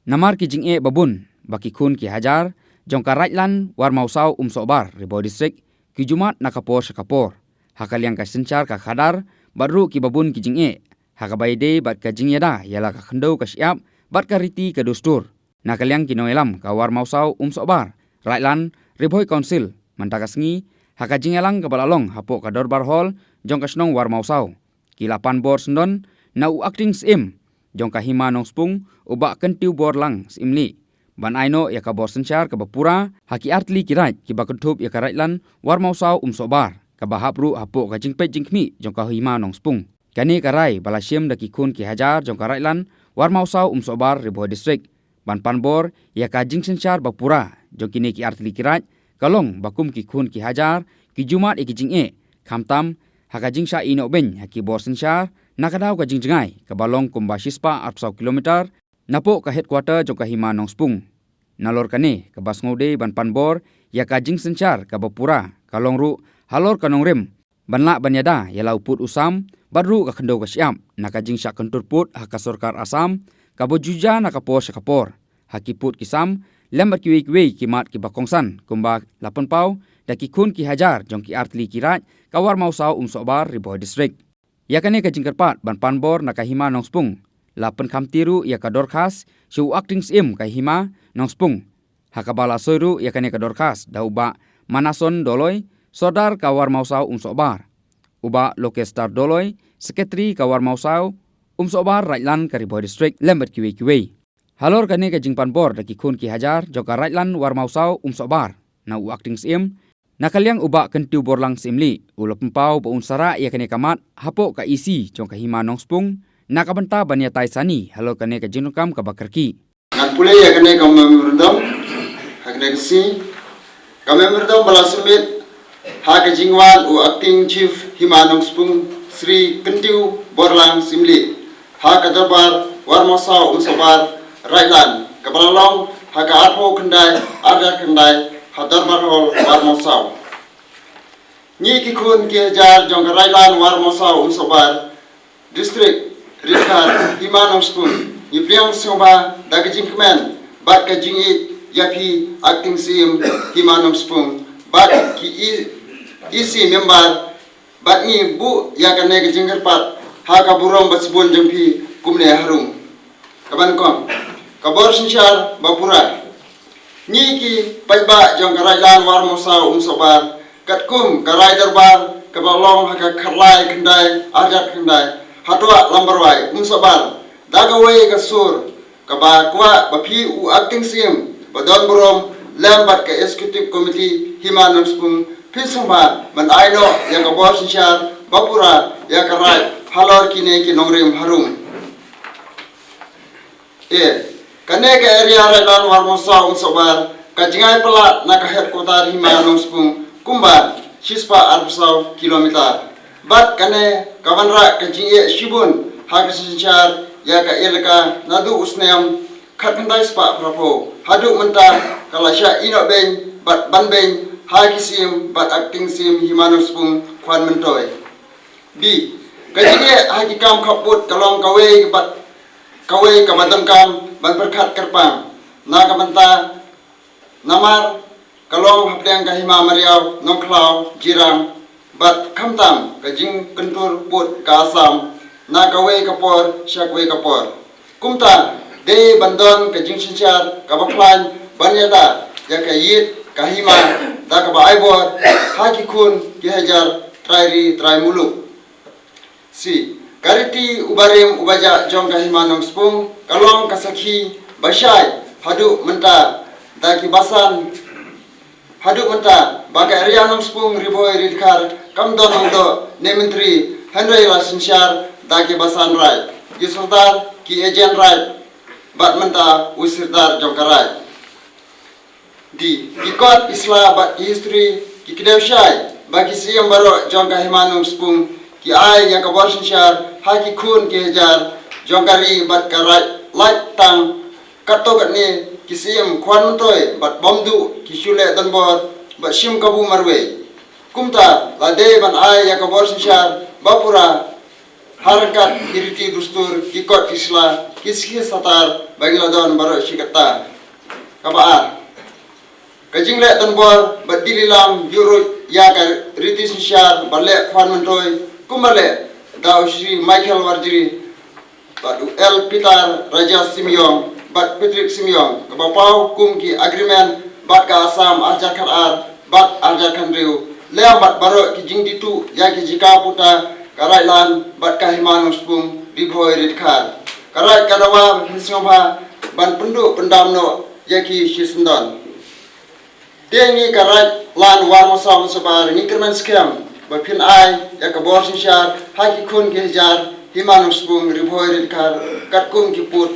Namar ki jing babun baki kun ki hajar jongka raitlan war mausau sobar ribo distrik ki jumat nakapor sakapor hakaliang ka sencar ka khadar baru ki babun ki jing hakabaide bat ka jing yada yala ka khendo ka siap bat ka riti ka dustur nakaliang ki noelam ka war mausau sobar raitlan riboi council mantakasngi haka jing yalang ka balalong hapo ka dorbar hall jongka snong war mausau ki lapan bor sendon na u acting sim jongka hima nong spung ubak kentiu bor lang simli ban aino ya ka bor sencar ka bapura haki artli kirai ki bakentup ya ka raitlan war mausau sobar ka bahapru hapo ka jingpet jingkmi jongka hima nong spung kani karai balasiam daki kun ki hajar jongka raitlan war mausau sobar ribo distrik ban panbor ya ka jing sencar bapura jongkini ki artli kirai kalong bakum ki kun ki hajar ki jumat iki jing khamtam haka jing sha ino ben haki bor sencar nakadaw ka jingjengai ka balong kumba sispa 400 kilometer napo ka headquarter jongka hima nong spung nalor kane ka basngode ban panbor ya ka jing sencar ka bapura kalong ru halor kanong rem banla banyada ya lauput usam badru ka khendo ka siam naka jing sha kantur put haka sarkar asam ka bojuja naka por sakapor haki put kisam lembat kiwe kimat ki bakongsan kumba lapon pau daki kun ki hajar jongki artli kirat kawar mausau sobar ribo distrik yakane ka jingkerpat ban panbor naka hima nong spung lapen khamtiru ya ka dorkhas shu acting sim ka hima nong spung hakabala soiru yakane ka dorkhas dauba manason doloi sodar kawar mausau sobar uba lokestar doloi sekretari kawar mausau sobar raitlan ka ribo district lembat kiwe halor kane ka jingpan bor daki kun ki hajar joka raitlan war mausau sobar na u acting sim nakaliang uba kentiu borlang simli ulop empau po unsara ia kene kamat hapo ka isi jongka hima nong spung nakabenta bania taisani halo kane ka jinukam ka bakarki nak pule ia kene ka memordom hakne si ka memordom balasumit ha ka jingwan u acting chief hima nong spung Sri kentiu borlang simli ha ka darbar warmasa sobar raitlan ka balalong ha ka arpo kendai arja kendai hadar marhol war mosau ni ki kun ki hajar jong railan war mosau sobar district rikar himanong spun ni priang soba dagijing kemen bat ka jingi yapi acting sim himanong spun bat ki isi member bat ni bu ya kan ne gijingker pat ha ka burong basbon jempi kumne harum kaban kon kabor sinchar bapura ni ki paiba jong karailan war mosa sobar katkum karai darbar kabalong haka kharlai kendai ajak kendai hatwa lambarwai sobar dagawai kasur kaba kwa bapi u acting sim badon borom lambat ka executive committee himanong spung pisamba man aino ya kabor sinchar bapura ya karai halor kine ki nongrim harum kane ka area railan war mosa sobar kajingai pala naka headquarter himanong spung kumba sispa 400 kilometer bat kane kawanra kajinge shibun hakasinchar ya ka elka nadu usneam khatandai spa prapo hadu menta kalasha ino ben bat banben hakisim bat acting sim himanong spung kwan mentoy b kajinge hakikam khaput kalong kawe bat kawe kamadam kam ban perkhat kerpang na kamanta namar kalong hapdeng kahima mariau nongklau jirang bat khamtam kajing kentur put kasam na kawe kapor syakwe kapor kumta de bandon kajing sinchar kabaklan banyada ya kayit kahima da kaba aibor haki kun kihajar trairi trai muluk si kariti ubarim ubaja jong kahima nong spung kalong kasakhi basai hadu menta daki basan hadu menta baga area nong spung riboy ridkar kamdon ongdo ne menteri Henry Lasinsyar daki basan rai gisultar ki agent rai bat menta usirdar jongkarai di ikot isla bat ki history ki kidewshai bagi siyam baro jongka himanong spung ki ai yang kabor sinsyar haki kun ki hajar jongkari bat karai light tang kato katni kisim kwan mentoy bat bomdu kisule danbor bat shim kabu marwe kumta lade ban ai ya kabor sinsyar bapura harakat iriti dustur kikot isla kis satar Bangladon baru sikata kabar kajing le tanbor badili lam yuro ya ka riti syar bale kwan mentoy kumale daw Shri Michael Warjiri badu El Pitar Raja Simyong bad Patrick Simyong kabapau kum ki agreement bad ka Assam arjakan ar bad arjakan riu lea bad baru ki jing ditu ya ki jika puta karailan bad ka himanus pung diboy ridkar karai kadawa hisngomha ban penduk pendamno ya ki shisendon Dengi karat lan warmo sam sabar ngikirman scam bapin ai ya kabor sishar haki kun gejar himanus bung riboy ridkar katkum kiput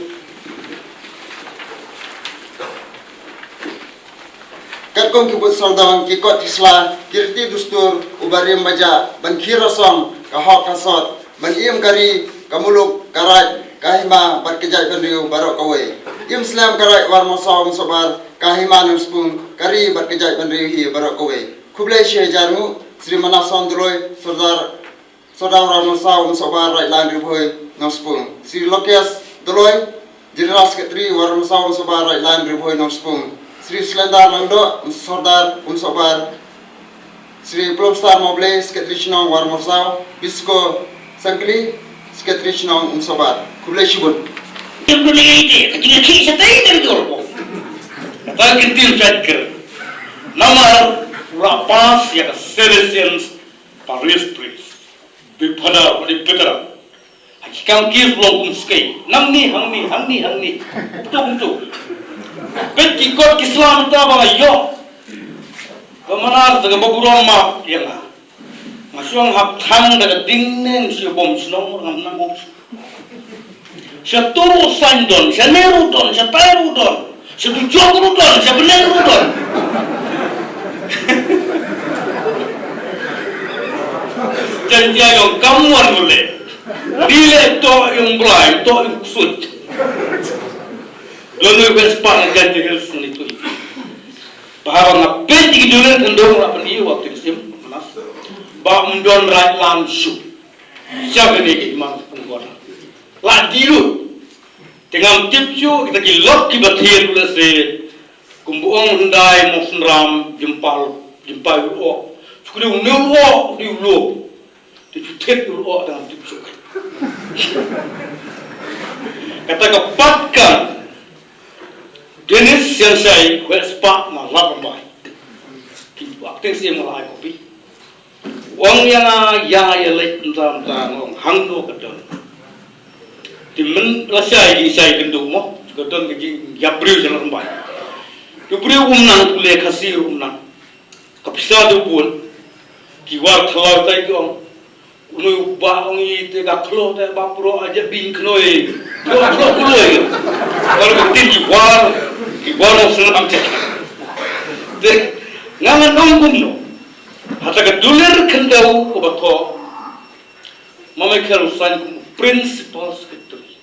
saldang kikot isla kirti dustur ubarim baja ban khirasom kahok kasot ban im kari kamuluk karat kahima berkejai benriu barok kawe im slam karat warmo sam sabar kahimanus bung kari berkejai benriu hi barok kawe kublai shejarmu Sri Manason Droi Sodar Warmo sam sabar right land riboy nospung Sri Lokias Droi General Secretary Warmo sam sabar right land riboy nospung Sri Slendar Langdo Sordar Sobar Sri Plumstar Moble Secretary Chinong Warmosau Bisko Sangkli Secretary Chinong Sobar Kublai Shibun Yang ide ketika kita dari dulu kita kentil fikir nama rapas yang citizens paristris bipada betul hakikam kis belum kumskai namni hangni betul Beti kot Islam ta ba yo. Kamanar daga baguron ma yanga. Masyong hap thang daga dingnen si bom snong ngam na bom. Sa turu sandon, sa neru don, sa tayru don, sa tujogru don, sa beneru don. Dan dia yang kamuan boleh. Dile to yung blind, to yung sud. Lalu bersepakat ganti helsun itu. Bahwa ngapet di dunia kendong apa ni waktu itu manas. Bah mendon right langsung. Siapa ni imam pengkor. Lagi lu. Dengan tipsu kita kilok kita tiap bulan se. Kumbuang hendai mosnram jempal ulo. Sukuli ulo di ulo. Dicutek ulo dengan tipsu. Kata kepatkan. Jenis yang saya sepak malah membaik. Waktu saya mulai kopi. Orang yang lek tentang orang hangdo kedon. Timen rasai di saya kendu mo kedon lagi yabriu jalan membaik. Yabriu umnang boleh kasih umnang. Kapisa tu pun kiwar thalau tai tu unu ba ongi te ga khlo te ba pro aja bin knoi. Khlo. Kalau ketin kiwar senang cek. Dek ngangan nonggung no. Hata kedulir kendau ko bato. Mama kerusan principal secretary.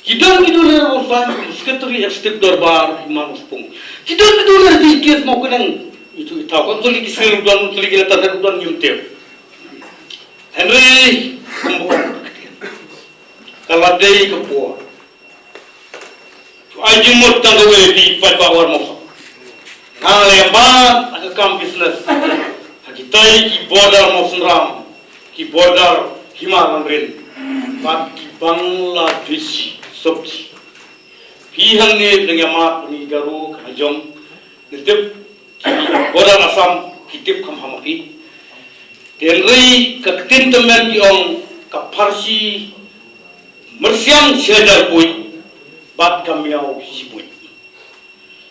Kita kedulir urusan secretary step darbar manus pung. Kita kedulir dikit mau kenang itu tahu kan tuli kisah dan tuli kita tak dan nyumtep. Henry kumbuang. Kalau day kepuar. Ajimut tanggawe di patwar mo. Ang lembat agakam business. Hakitai ki border mo sunram. Ki border himalan rin. Pat ki Bangladesh sabji. Pihang ni dengan mat ni garu kajong. Nitip ki border Assam kitip kam hamaki. Tenri kaktin temen ki ong kaparsi mersiang sedar pun. Bat kamiau sibut.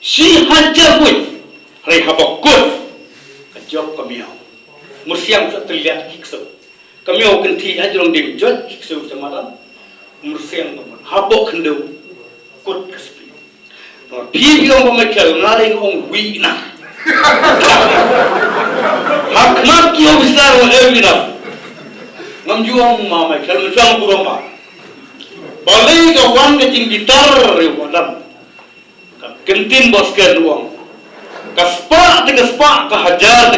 Si hajar pun. Hari habakut. Kajok kamiau. Mersiang tak terlihat kikso. Kamiau kenti aja orang dia jod kikso semalam. Mersiang teman. Habak kendau. Kut kespi. Pi orang pemikir naring orang wina. Hakmat kio besar orang wina. Ngamjuang mama kalau macam burung mah. Balai kawan kecing gitar riwadan. Kentin boskan uang. Kaspa kehajar.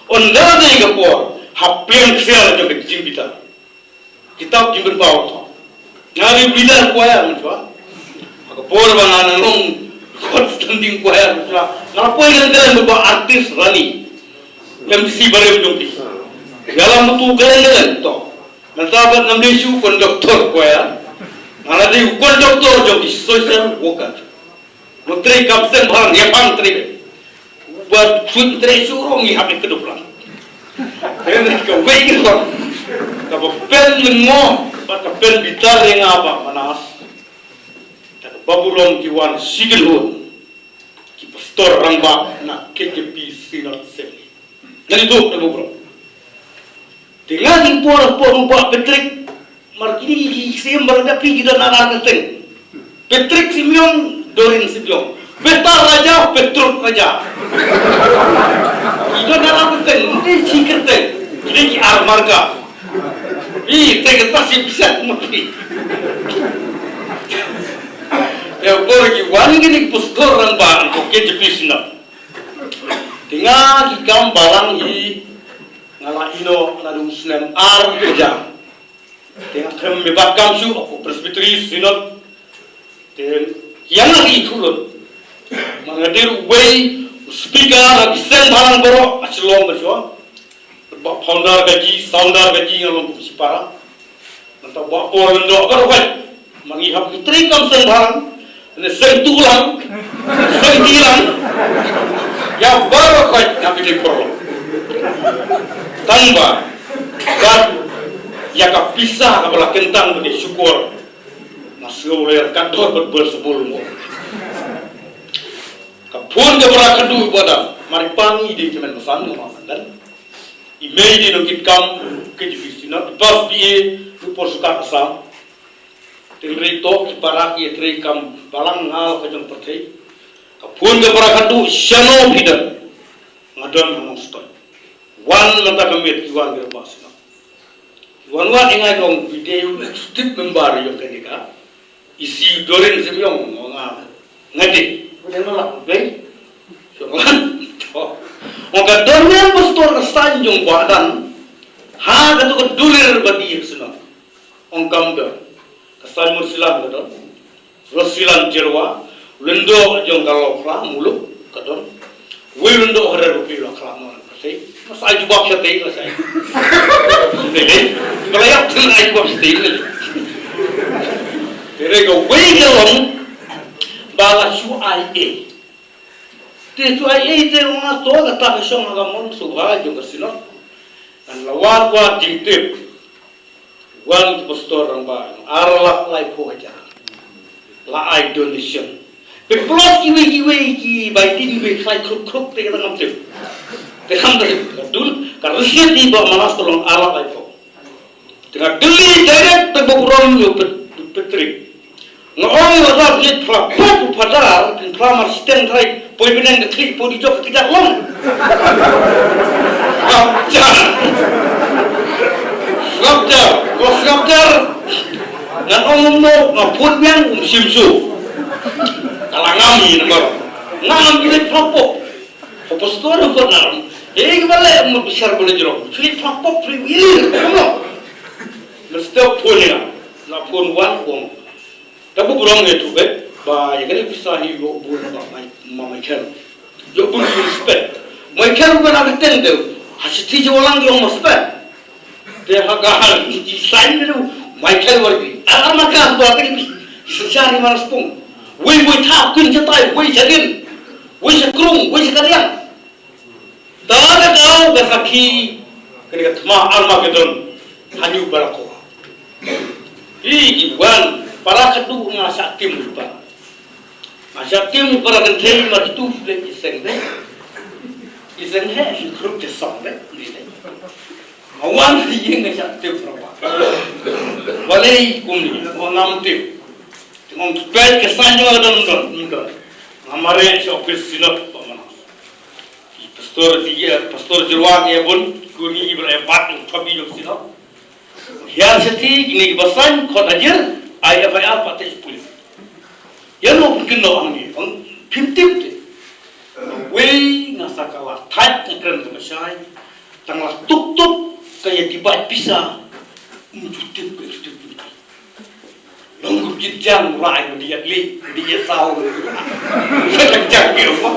Onda deh kapur. Hapeng sial jo kecing gitar. Kitab jimber bawah. Ngari bilang kuaya macam. Aku pun bang nong standing kuaya macam. Ngapa yang dalam beberapa artis rani yang si barang jompi. Dalam tu keren tu. Nanti namanya su konduktor kuaya. Nanti konduktor jompi social worker. Menteri kapten barang yang pantri. Buat menteri suruh ni habis kedupulan. Ini kau baik kau. Kau pen mengo, kau pen bitar yang apa manas. Kau babulong kiwan sigilun. Ki pastor ramba nak KJP sinat sen. Jadi tu kau babulong. Tinggal impor buat Patrick. Markini sim berdapi kita nak ngerti. Patrick Simeon Dorin Simeon. Petar raja, Petruk raja. Itu dalam keten, ini cikerte, ini armarga. Ini terkata si bisa mati. Ya boleh kiwan gini pustor orang barang, oke jepis nak. Tinggal kikam barang ini ngalaino lalu Islam kerja. Tinggal kami bakam su, aku presbiteri sinot. Tinggal yang lagi turun. Mengadir way speaker lagi sen barang baru acelom bersua. Founder gaji, sounder gaji yang lompat separa. Nanti buat orang dok kalau kan mengihap kitri kam sen barang, ini sen tulang, sen tilang. Ya baru kan nak pilih perlu. Tambah dan ya kapisah kapalah kentang beri syukur. Masih boleh kantor bersebelum. Kapun ke berakadu pada maripangi di kemen pesan dan email di nukit kam ke divisina pas biye rupor suka asam tilri to kiparaki tri kam balang ngal ke jong pertai kapun ke berakadu shano bidan ngadon nongstoy wan lata kamit kiwan ke basina wan ingai dong video ekstip membar yo kenika isi dorin semyong ngadi Kemudian malah, baik, soalan, orang dormian pastor kesanjung badan, ha katu kedulir badi senang, orang kamda, kesanjung silang kadon, rosilan jerwa, lendo jong kalau klah muluk kadon, wil lendo hari rupi lah klah mana, kasih, masai jubak syatei kasih, ni, kalau yang tengah jubak syatei ni, mereka wil balas suai Te suai te orang tu kata kesong agam subha juga sinot, dan lawan kuat jintip, wan pastor orang baru, arlak lai poja, lai donation, peplot kiwi ki baitin kiwi kai kruk te kata ngam te ham dah dul, karena siapa di bawah manas tolong arlak lai po, tengah deli direct terbukurang yo petrik. Ngomong ada dia terlalu padar, terlalu sistem terakhir, poin benang klik, poin dijok tidak long. Skapter, dan omong ngapun yang simsu, kalau ngami nomor, ngam jadi pelopok, pastor apa nam, kembali mau besar boleh jeruk, jadi pelopok free will, kamu, mesti punya, nak pun wan. Tapi burung itu, bah, yang ni bisa hidup burung mama Michael. Yo pun respect. Michael bukan ada tender. Hasil tiga orang yang respect. Dia hagahan, desain itu Michael lagi. Alam makan tu apa ni? Sejarah mana sepung. Wei tak kun cetai, wei jadin, wei sekrung, wei sekalian. Tak ada tahu besaki. Kena kata Armageddon hanyu balako. Iwan. Para kedu ngasak tim lupa. Ngasak tim para kentai martu fle iseng deh. Iseng he grup kesong deh. Awan dia ngasak tim berapa. Walai kumni, ngam tim. Ngam spek kesanjo ada nonton. Ngamare office sinot pamanas. Pastor Jerwan ya pun kuni ibarat tapi jok sinot. Hiar seti ini basan kau ajar. Ayah pakai sepuluh. Yang mau kena angin, pintip tu. Wei ngasa kalah, tat ngkeren kemasai, tanglah tuk kaya tiba pisah, menjutip. jang rai dia li dia sau jang dia apa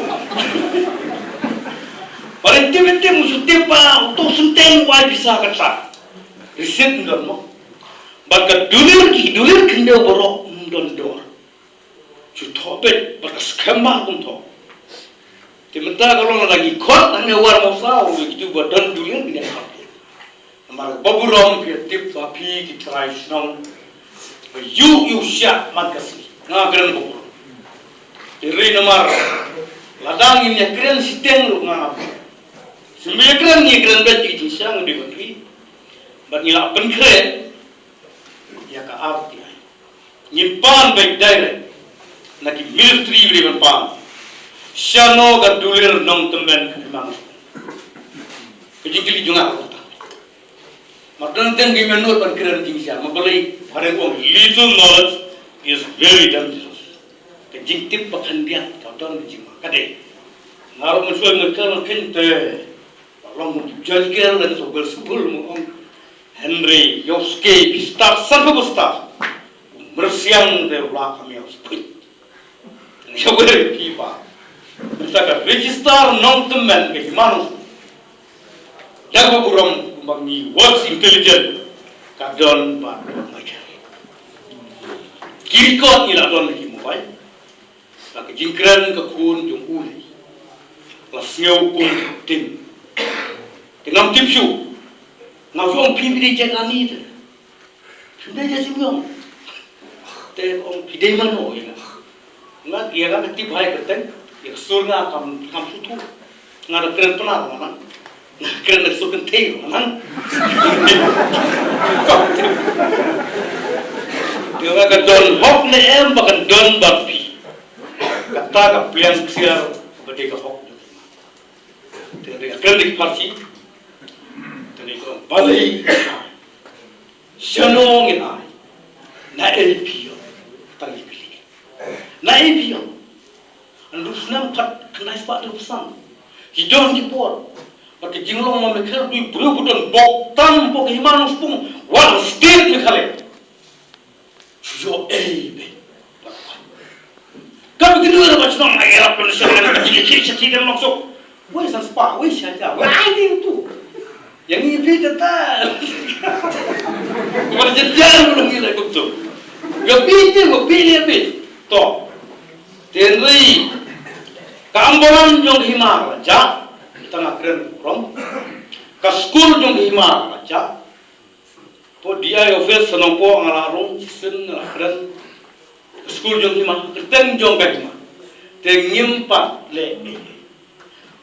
paling tim musuh tipa untuk sunteng wai bisa kata riset ngon mo baka dulir kende borok don dor su tobet baka skema kum to timenta kalau lagi kot ane war mo sau gitu badan dulir dia Amar baburom tip api kitrai snong you syak magasi na keren babur iri namar ladang ini keren siteng lu na sembilan keren ni keren beti jinsang di bagri bat nila pen keren ya ka arti nyimpan baik direct naki military beri pan syano gadulir nong temben kemang kejingkili junga Madang teng di menurut perkiraan jinsya, mabalai hari kong little knowledge is very dangerous. Kejingtip pakandiat kau tahu jima, kade. Naruh mensuai mereka kente, kalau mau jadikan dan sobel sebul Henry Yosuke pistar sampai besar, mersiang derulah kami harus pun. Ini boleh kiba. Misalkan register non teman kehimanus, jago buram bagi works intelligent kadon ba macam kirikot ni lah don lagi mobile lagi jingkran ke kun jung uli lasnyo pun tim dengan tim syu ngawong pimpi jaga ni tu sudah jadi siang te on pidai mano ya ngat dia kan tim hai kerten ya surga kam sutu ngada keren penar mana kena sukan teh man dia akan don hok ne em bakan don bapi kata ka pian siar bade ka hok dia akan diparti dia ko balai shanong ina na elpio tali pilih na elpio andusnam kat kena sepat tu pesan hidung dipor Pakai jinglong memikir di berubutan boktan pakai himanus pun one state ni kali. Sujo be. Kalau begitu ada macam mana era penulisan yang jadi tidak maksud. Wah san spa, wah saja. Wah ini itu. Yang ini beda tak. Macam jalan belum kita betul. Gak beda. Toh. Tenri. Kamboran jong himar aja. Tengah keren kurang, kaskur jong hima aja, po dia office senompo ngalarung sen keren, kaskur jong hima, kerten jong kahima, tengimpat le,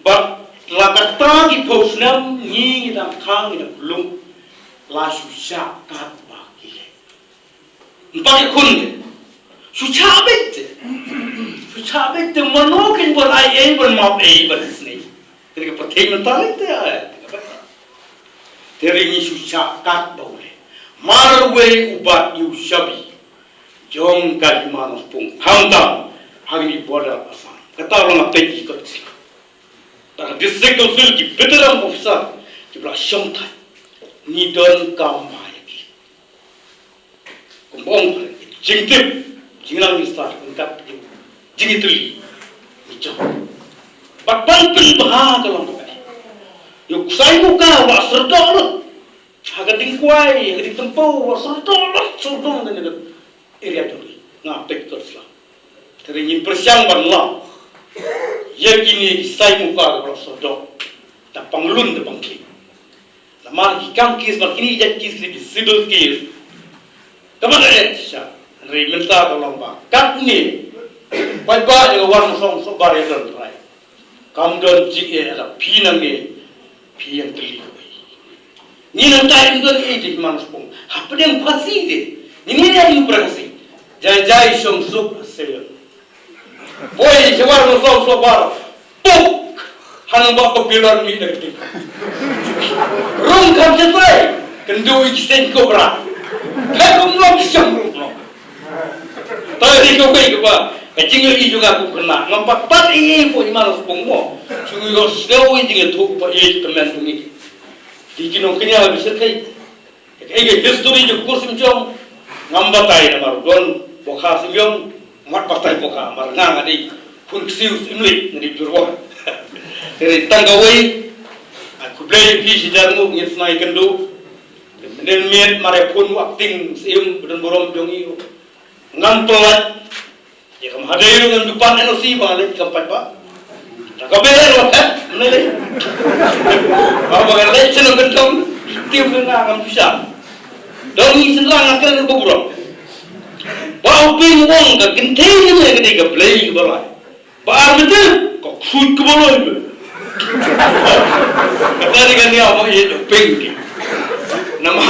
bat lakata di posnam ni kita kang kita belum, la susah kat bagi le, empat kun, susah bet, manokin buat ayah buat map buat sini. Jadi pertanyaan mental itu ya, dari ini susah kat boleh. Marway ubat yusabi, jom kali manus pun hamdam hari ini border asam. Kata orang apa yang ikut sih? Tak district council di veteran officer di belah Syamtai, ni don kamai lagi. Kumbang jingtip, jingan mistar, engkap jingituli, hijau. Bapak pun bahag dalam bukan. Yuk saya muka wak serdol, agak tingkuai, agak ditempuh wak serdol dengan area tu. Ngapek terslah. Teringin persiang banlah. Yakini saya muka wak serdol, tak panglun tak pangkli. Lamar hikam kes begini jadi kes lebih civil kes. Kamu ada sah. Reminta dalam bang. Kat ni, baik-baik dengan warna sobar yang terbaik. Kamdon jik ada pinang piang terlihat. Ni nanti itu ini manusia pun. Apa yang pasti deh. Ini yang berhasil. Jai song sup hasil. Boy sewar musong sobar. Puk. Hanam bapa pilar ni dekat. Rum kam cetai. Kendu ikisen kobra. Lakum long kisam rum. Tadi kau baik apa? Kacing lagi juga aku kena. Nampak pat ini pun iman sepung mo. Cuma yo snow ini tu pa teman tu ni. Di kino kenya bisa kai. History jo kursi macam ngambatai nama don Poka semyong mat patai poka marnang adi pun siu imli ngadi jurwa. Dari tanggawai aku beli di sidarmu ngin snai kendu. Menen miet mare pun wakting sium dan borom jongi. Ngamtolat ya kam hadayu ngam dupan NOC balik kampat pak. Nakabela ro ha. Menele. Apa bagai cenong gentong tiup na ngam bisa. Dongi senang akan berburuk. Bau ping wong ka genteng ni ke dia play ke bawah. Bar betul kok shoot ke bawah ni. Kata dia apa ye ping. Nama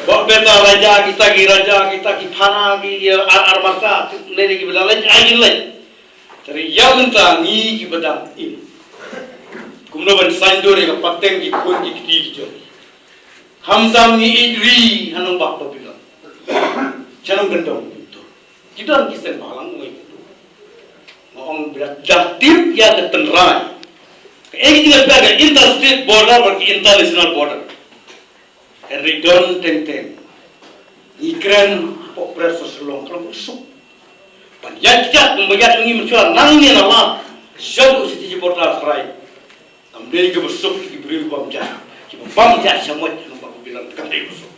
bak beta raja kita ki phana ki armata lele ki bedalai ajin lai. Teri yang mentang ni ki bedang in. Kumno ban sandore ka pateng ki kun ki ti ki. Hamzam ni idri hanong bak to bilang. Jangan gendong itu. Kita kisah malang mengitu. Orang berat datim ya ketenrai. Ini juga sebagai interstate border bagi international border. Henry Don Teng. Ikran operasi selong kalau masuk. Panjat membayar ini mencuat nangnya nama. Jauh sisi border serai. Ambil ke masuk diberi bamjat. Bamjat semua yang aku bilang kandai masuk.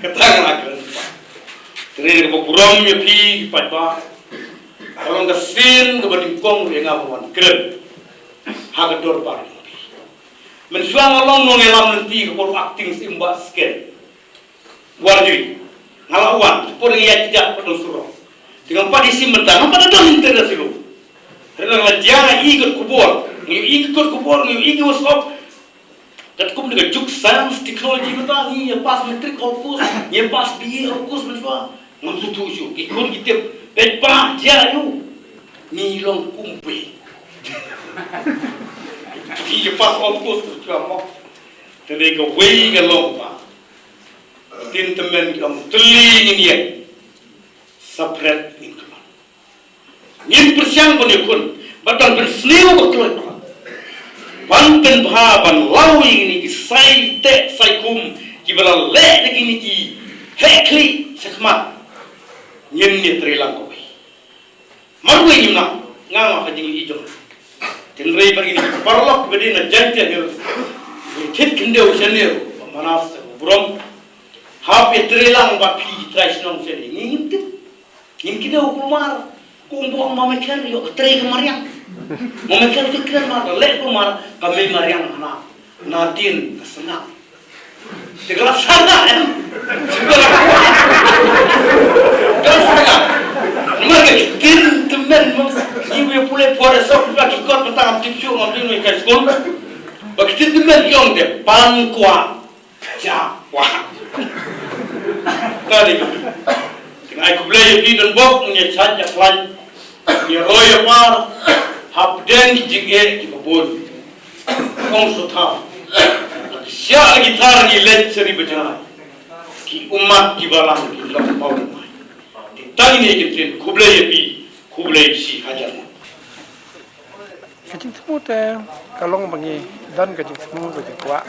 Ketangan akhiran. Jadi keburam ya pi pada kalau ngesin kebaningkong dia ngapain keren harga dorbar mensuang along nongelam nanti kepol acting simba sken warjui ngalawan pun ia tidak perlu suruh dengan pada isi mentang pada dalam interesi lu karena dia ikut kubur ikut wasop kat kum dengan juk science teknologi mentang ia pas metrik opus ia pas BA opus mensuang Mampu tujuh, ikut kita bepa jayu, milong kumpi. Dia pas opus tu cuma, tadi kau wei galong pa, tin temen kamu teling ini ya, separate income. Ni persiang pun ikut, batang berseliu betul. Banten bahaban lawi ini kisai te saikum, kibala le lagi ni ki hekli sekmat. Yen ni terilang kowe. Maru ini nak ngama kajing ijo. Tenrei bagi ni parlok bedi na jante hil. Kit kendeu senir manas burom. Hape terilang ba pi tradisional seni. Ngin kideu kumar. Kumbuang mamekan yo trei kemariang. Mamekan kekran mar le kumar kami mariang na. Natin kesenang. Segala sana segala sana mereka tin temen ibu pulai pada sok lagi kau petang tipsu ngambil mereka sekolah begitu temen yang deh pangkua jawa tadi kena aku beli di dan bok punya saja pelan ni roya par hapden jige di kebun kong suta siapa gitar ni let seri berjalan ki umat di balang di dalam bawah tang ni kita kublai si hajar. Kacing semua teh kalong bangi dan kacing semua kacing kuat.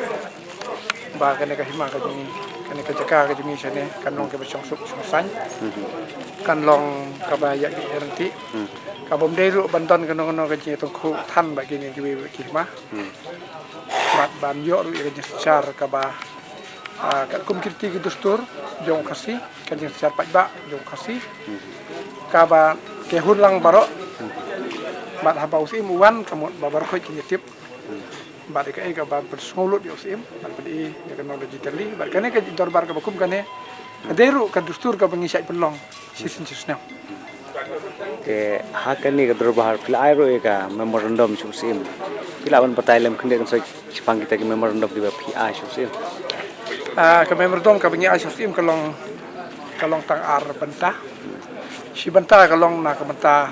Bahkan nak hima kacing kan kacaka kacing ni sana kanlong ke bersong sup sungsang. Kanlong kabaya di ernti. Kabom deru banton kanong kacing tungku tan bagi ni kiwi hima. Mat ban yo ru kacing secar kabah. Kat kum kirti ki dustur jong kasih kacing secar pajba jong kasih. Kaba kehun lang barok. Bat haba usim uwan kamu babar koi kinitip. Bat ikai kaba bersungulut di usim. Bat pedi ya kena digitali. Bat kane ke dorbar kaba kum kane. Kaderu ka dustur ka pengisai pelong sisin sisnam. Ke hakan ni ka dorbar pila airo ka memorandum usim. Pila wan patailam kende kan so pang kita ke memorandum di PI usim. Ka memorandum ka pengisai usim kalong tang ar bentah. Si bentah kalong na ka bentah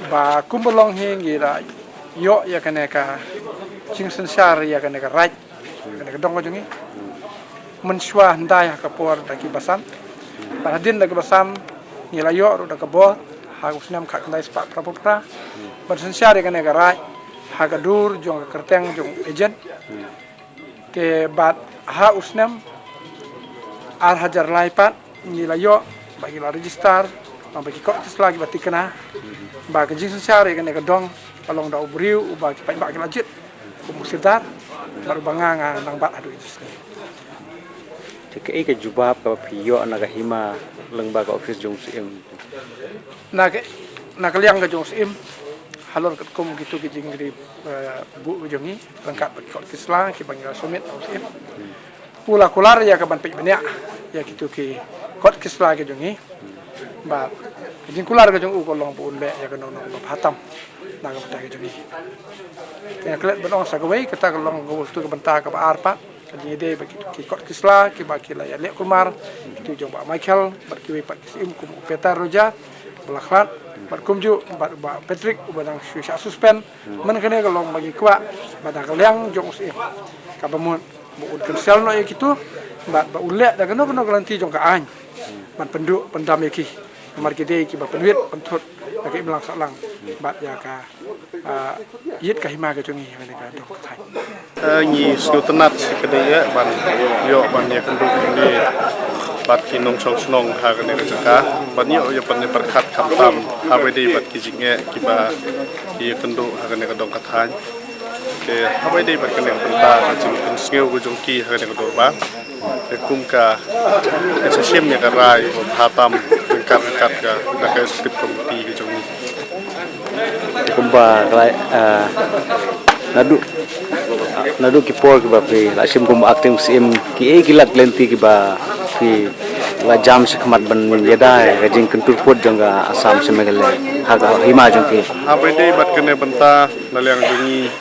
ba kumbolong hingira yo ya kaneka cing sensar ya kaneka right kaneka dong jongi menswa ndai ka por daki basan paradin daki basan ngila yo ro daka bo ha usnam ka kandai spa prapopra ban sensar ya kaneka right ha ka dur jong ka kerteng jong agent ke bat ha usnam ar hajar laipat ngila yo bagi la register bagi kok lagi bati kena bagi jing sensari kan ka dong kalong da ubriu bagi pai bagi lajit kumusidar baru banganga nang bat adu itu Jika ke jubab ka piyo na hima lengba ka office jong sim nak liang ka jong sim halor kat kum gitu ke jing di bu jongi lengkap bagi kok kisla ki bangal sumit sim pula kular ya ka ban pek banyak ya gitu ke kok kisla ke jongi ba jing kular ke jong u kolong pu le ya ka no hatam na ka ke jongi ya klet benong sa gawai kita kolong go tu ka benta ka arpa jadi ide bagi kikot kisla ki baki la ya lek kumar itu jong ba Michael berkiwi pat kisim kum Peter Roja belaklat berkumju ba Patrick ubadang susah suspend man kene kalong bagi kwa bada kaliang jong usim ka bamun bu kensel no gitu ba ulek da keno kelanti jong ka an man penduk pendam iki mar kide ki ba penwit pentut bagi melang salang bat ya ka yit ka hima ka jongi ne ka dok thai Nyi snutenat kedaya ban yo ban ya kenduk ini bat kinong sonong ha kan ne ka ban yo yo pan perkat kamtam habedi bat kijinge kiba ki kenduk ha kan ne ka dok thai ke habedi bat kan ne penta jing kun skeu go jongki ha kan ne ka dok ba ke kumka ke sim ya ka rai hatam kat ka da ka skip komiti ke jongi kumba kalai nadu ki por ki ba pri la sim kum aktim sim ki kilat lenti ki ba fi la jam sekmat ban yada ga jing kentur pot janga asam semegale haga hima jong ki habedi bat kene benta naliang jungi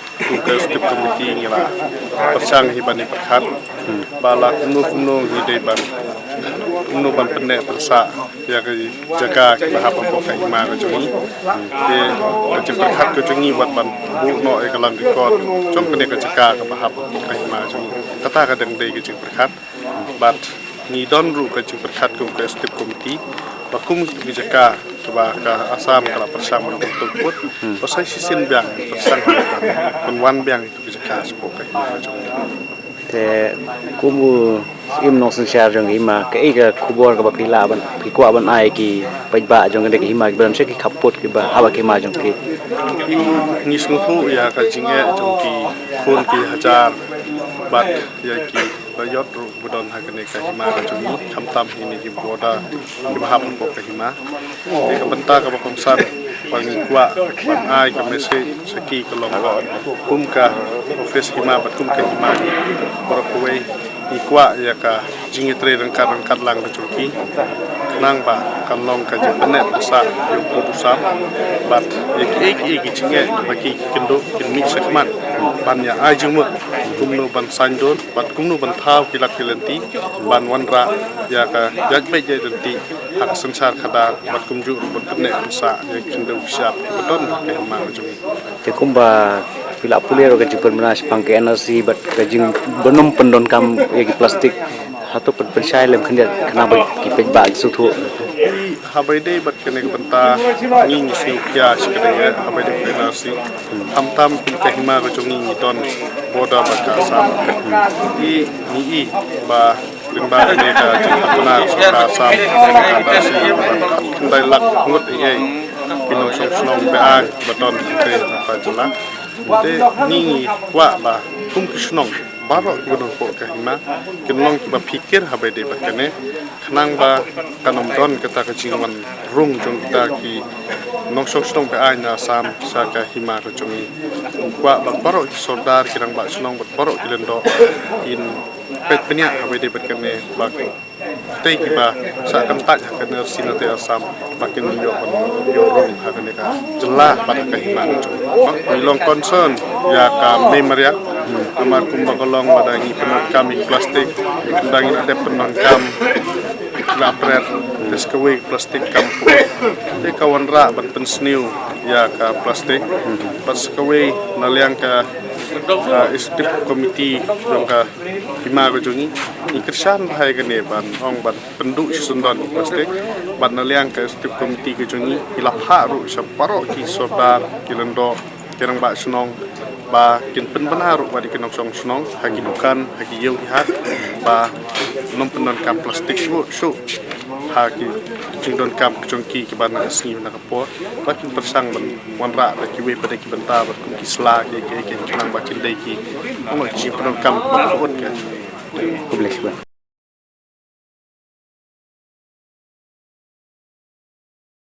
ke skip komiti ngila persang hibani perkat bala kunu hidai ban kunu ban penne persa ya ke jaga ke bahap pokok ka hima ke jungi ke perkat ke jungi buat ban bu no e kalam dikot jom kene ke jaga ke bahap pokok ka hima jungi kata ka deng dei ke perkat bat ni don ru ke perkat ke skip komiti bakum ke jaga coba ke asam kala persang untuk put pasai sisin biang persang penwan biang itu ke jaga sepok ka hima jungi te kumu im no sen shar jong hima ke ga kubor ga pila ban pikwa ban ai ki paiba jong de hima ban se ki khapot ki ba hawa ki ma jong ki ni sungfu ya ka jinge jong ki khon ki hajar bat ya ki bayot ru budon ha kene ka hima ka jong khamtam ini ki boda ki bahap pok ka hima ka benta ka bakongsan pangi kwa ban ai ka mese seki ka longgo kum ka office hima bat kum ka hima berkuai ikwa ya ka jingitre rangkat lang ka chuki nang ba kan long ka jepane sa yu putusam bat ik jinge baki kendo kinmi sekmat ban ya ajung kumno ban sandon bat kumno ban thau kilak kilenti ban wanra ya ka jajbe je denti hak sansar khada bat kumju ban pene sa ya kendo siap beton ke ma jung te kumba pila pulero ga jipur menas pangke energi bat gajing benum pendon kam egi plastik hatu pensai lem khendet kenapa ki pejba suthu habai dei bat kene benta nging siu kya sikadaya habai dei energi hamtam ke hima ga jongi don boda bat ka sa ni ba limba ne ka jintapuna sa sam ada si kendai lak ngut ye pinong sonong be a baton te pa jala de ni wa ba kum kisnong baro gunung po ka hima kinlong ba pikir habai de bakane khnang ba kanom don kata ka jingwan rung jong kita ki nong sonong be a na sam sa ka hima ka jongi wa ba baro sodar kirang ba snong ba baro kilendo in pet penya habai de bakane ba tei kiba sa kam tak kana sinate asam makin yo rong hakane ka jela pada ka hima long concern ya ka memoria amar kumba kolong badangi penangkam plastik badangi ada penangkam lapret deskawi plastik kampu te kawan ra ban pensniu ya ka plastik pas kawi naliang ka istip komiti jongka hima ko jongi ikersan hai kene ban ong ban penduk sundon plastik ban naliang ka istip komiti ko jongi hilap haru saparo ki sodar kilendo kirang ba sunong ba kin pen benaru ba di kinong song sunong hagi dukan hagi yeu hat ba nom penon kam plastik su ki jing don kam jong ki ban na sni na ka po ba kin persang ban wan ra da ki we pada ki banta ba ki sla ki nang ba kin dai ki ong chi don kam ba ko ka Publish ba.